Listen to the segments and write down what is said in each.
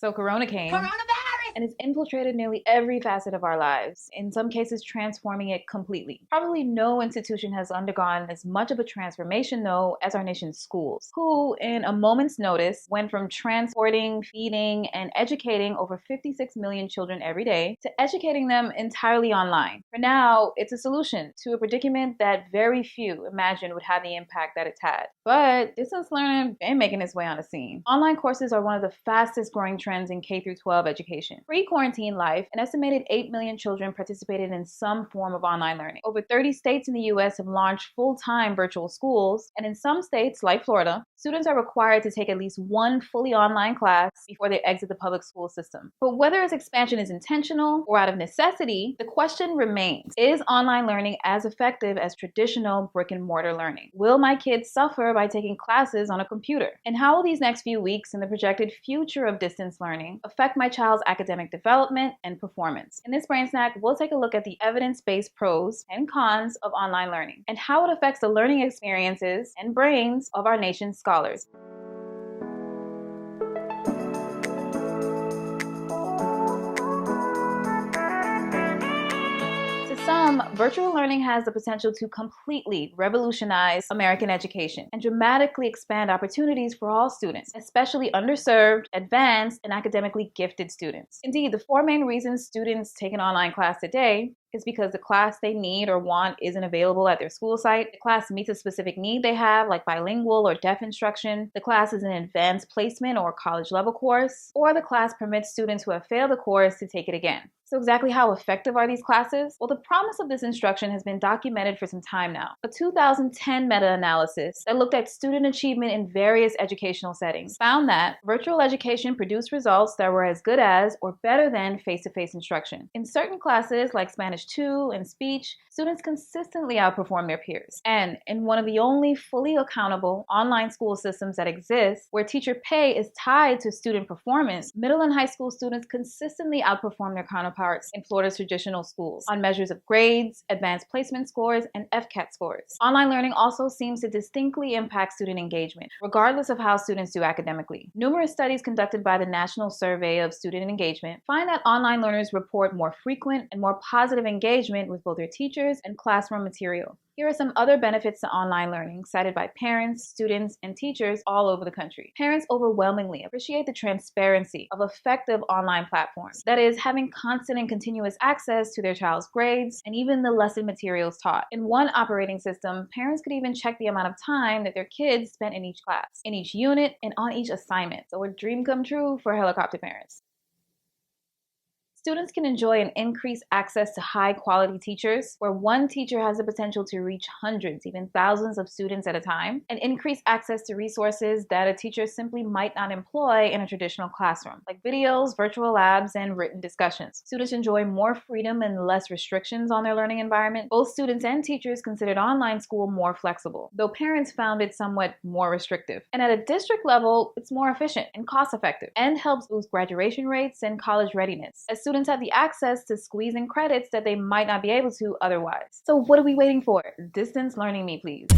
So Corona came. Coronavirus! And it's infiltrated nearly every facet of our lives, in some cases transforming it completely. Probably no institution has undergone as much of a transformation, though, as our nation's schools, who, in a moment's notice, went from transporting, feeding, and educating over 56 million children every day to educating them entirely online. For now, it's a solution to a predicament that very few imagined would have the impact that it's had. But distance learning been making its way on the scene. Online courses are one of the fastest growing trends in K-12 education. Pre-quarantine life, an estimated 8 million children participated in some form of online learning. Over 30 states in the US have launched full-time virtual schools, and in some states, like Florida, students are required to take at least one fully online class before they exit the public school system. But whether its expansion is intentional or out of necessity, the question remains, is online learning as effective as traditional brick-and-mortar learning? Will my kids suffer by taking classes on a computer? And how will these next few weeks and the projected future of distance learning affect my child's academic development and performance? In this Brain Snack, we'll take a look at the evidence-based pros and cons of online learning and how it affects the learning experiences and brains of our nation's scholars. Some, virtual learning has the potential to completely revolutionize American education and dramatically expand opportunities for all students, especially underserved, advanced, and academically gifted students. Indeed, the four main reasons students take an online class today is because the class they need or want isn't available at their school site. The class meets a specific need they have, like bilingual or deaf instruction. The class is an advanced placement or college level course, or the class permits students who have failed the course to take it again. So exactly how effective are these classes? Well, the promise of this instruction has been documented for some time now. A 2010 meta-analysis that looked at student achievement in various educational settings found that virtual education produced results that were as good as or better than face-to-face instruction. In certain classes, like Spanish 2 and speech, students consistently outperform their peers. And in one of the only fully accountable online school systems that exists, where teacher pay is tied to student performance, middle and high school students consistently outperform their counterparts in Florida's traditional schools on measures of grades, advanced placement scores, and FCAT scores. Online learning also seems to distinctly impact student engagement, regardless of how students do academically. Numerous studies conducted by the National Survey of Student Engagement find that online learners report more frequent and more positive engagement with both their teachers and classroom material. Here are some other benefits to online learning cited by parents, students, and teachers all over the country. Parents overwhelmingly appreciate the transparency of effective online platforms. That is, having constant and continuous access to their child's grades and even the lesson materials taught. In one operating system, parents could even check the amount of time that their kids spent in each class, in each unit, and on each assignment. So a dream come true for helicopter parents. Students can enjoy an increased access to high-quality teachers, where one teacher has the potential to reach hundreds, even thousands of students at a time, and increased access to resources that a teacher simply might not employ in a traditional classroom, like videos, virtual labs, and written discussions. Students enjoy more freedom and less restrictions on their learning environment. Both students and teachers considered online school more flexible, though parents found it somewhat more restrictive. And at a district level, it's more efficient and cost-effective, and helps boost graduation rates and college readiness, as students have the access to squeeze in credits that they might not be able to otherwise. So what are we waiting for? Distance learning me, please.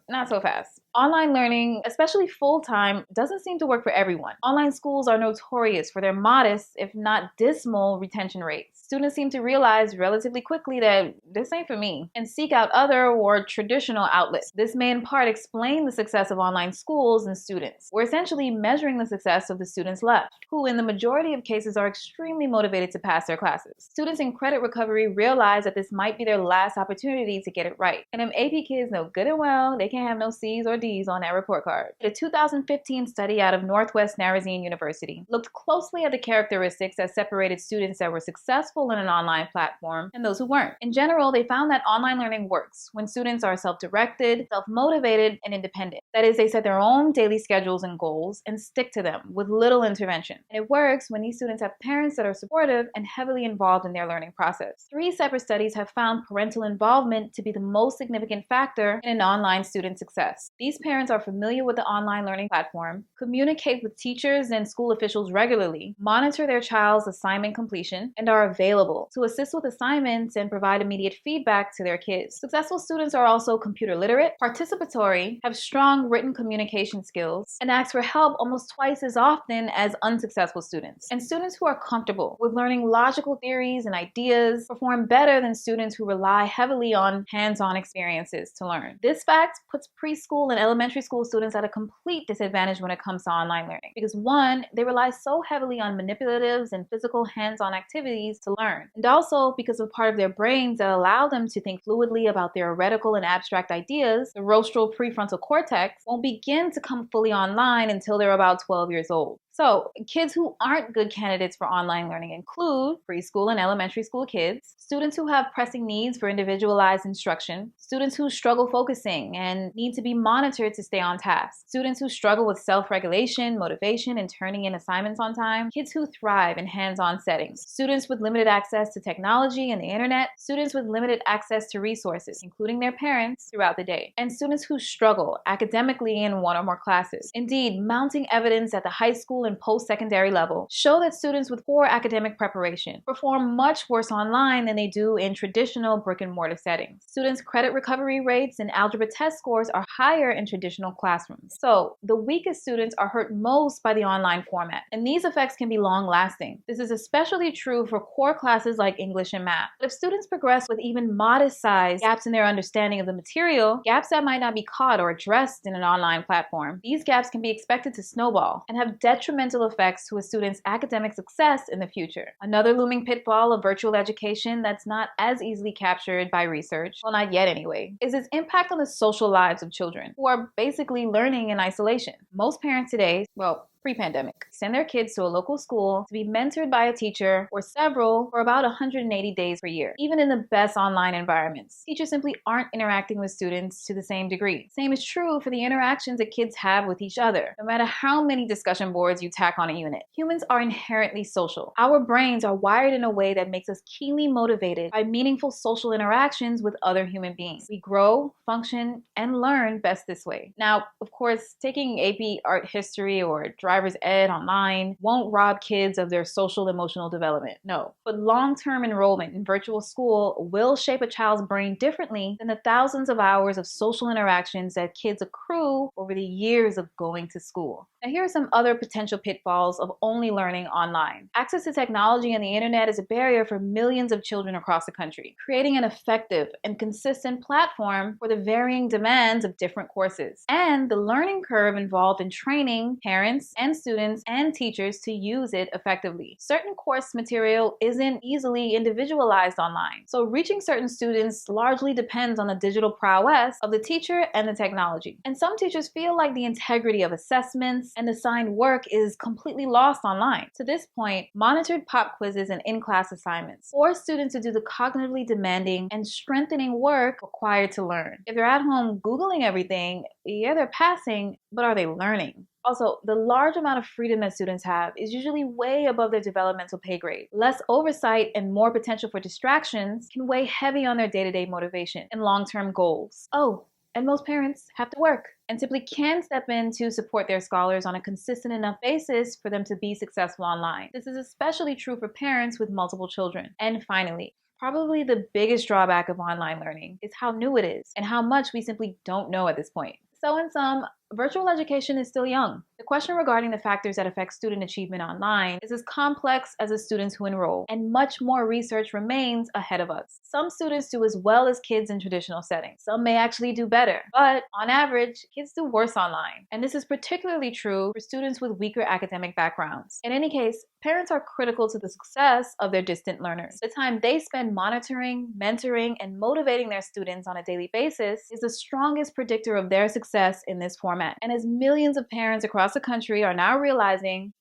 Not so fast. Online learning, especially full-time, doesn't seem to work for everyone. Online schools are notorious for their modest, if not dismal, retention rates. Students seem to realize relatively quickly that this ain't for me and seek out other or traditional outlets. This may in part explain the success of online schools and students. We're essentially measuring the success of the students left, who in the majority of cases are extremely motivated to pass their classes. Students in credit recovery realize that this might be their last opportunity to get it right. And them AP kids know good and well they can't have no C's or D's on that report card. A 2015 study out of Northwest Narazine University looked closely at the characteristics that separated students that were successful in an online platform and those who weren't. In general, they found that online learning works when students are self-directed, self-motivated, and independent. That is, they set their own daily schedules and goals and stick to them with little intervention. And it works when these students have parents that are supportive and heavily involved in their learning process. 3 separate studies have found parental involvement to be the most significant factor in an online student success. These These parents are familiar with the online learning platform, communicate with teachers and school officials regularly, monitor their child's assignment completion, and are available to assist with assignments and provide immediate feedback to their kids. Successful students are also computer literate, participatory, have strong written communication skills, and ask for help almost twice as often as unsuccessful students. And students who are comfortable with learning logical theories and ideas perform better than students who rely heavily on hands-on experiences to learn. This fact puts preschool and elementary school students at a complete disadvantage when it comes to online learning because one, they rely so heavily on manipulatives and physical hands-on activities to learn, and also because of part of their brains that allow them to think fluidly about theoretical and abstract ideas, the rostral prefrontal cortex won't begin to come fully online until they're about 12 years old. So, kids who aren't good candidates for online learning include preschool and elementary school kids, students who have pressing needs for individualized instruction, students who struggle focusing and need to be monitored to stay on task, students who struggle with self-regulation, motivation, and turning in assignments on time, kids who thrive in hands-on settings, students with limited access to technology and the internet, students with limited access to resources, including their parents, throughout the day, and students who struggle academically in one or more classes. Indeed, mounting evidence at the high school and post-secondary level show that students with poor academic preparation perform much worse online than they do in traditional brick-and-mortar settings. Students' credit recovery rates and algebra test scores are higher in traditional classrooms. So, the weakest students are hurt most by the online format, and these effects can be long-lasting. This is especially true for core classes like English and math. But if students progress with even modest-sized gaps in their understanding of the material, gaps that might not be caught or addressed in an online platform, these gaps can be expected to snowball and have detrimental effects to a student's academic success in the future. Another looming pitfall of virtual education that's not as easily captured by research, well, not yet anyway, is its impact on the social lives of children who are basically learning in isolation. Most parents today, well, pre-pandemic, send their kids to a local school to be mentored by a teacher or several for about 180 days per year. Even in the best online environments, teachers simply aren't interacting with students to the same degree. Same is true for the interactions that kids have with each other, no matter how many discussion boards you tack on a unit. Humans are inherently social. Our brains are wired in a way that makes us keenly motivated by meaningful social interactions with other human beings. We grow, function, and learn best this way. Now, of course, taking AP art history or driver's ed online won't rob kids of their social emotional development. No. But long-term enrollment in virtual school will shape a child's brain differently than the thousands of hours of social interactions that kids accrue over the years of going to school. Now, here are some other potential pitfalls of only learning online. Access to technology and the internet is a barrier for millions of children across the country, creating an effective and consistent platform for the varying demands of different courses. And the learning curve involved in training parents and students and teachers to use it effectively. Certain course material isn't easily individualized online, so reaching certain students largely depends on the digital prowess of the teacher and the technology. And some teachers feel like the integrity of assessments and assigned work is completely lost online. To this point, monitored pop quizzes and in-class assignments force students to do the cognitively demanding and strengthening work required to learn. If they're at home Googling everything, yeah, they're passing, but are they learning? Also, the large amount of freedom that students have is usually way above their developmental pay grade. Less oversight and more potential for distractions can weigh heavy on their day-to-day motivation and long-term goals. Oh, and most parents have to work and simply can't step in to support their scholars on a consistent enough basis for them to be successful online. This is especially true for parents with multiple children. And finally, probably the biggest drawback of online learning is how new it is and how much we simply don't know at this point. So in sum, virtual education is still young. The question regarding the factors that affect student achievement online is as complex as the students who enroll, and much more research remains ahead of us. Some students do as well as kids in traditional settings. Some may actually do better, but on average, kids do worse online. And this is particularly true for students with weaker academic backgrounds. In any case, parents are critical to the success of their distant learners. The time they spend monitoring, mentoring, and motivating their students on a daily basis is the strongest predictor of their success in this format. And as millions of parents across the country are now realizing,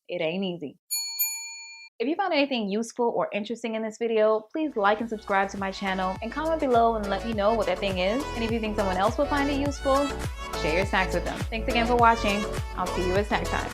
it ain't easy. If you found anything useful or interesting in this video, please like and subscribe to my channel and comment below and let me know what that thing is. And if you think someone else will find it useful, share your snacks with them. Thanks again for watching. I'll see you at snack time.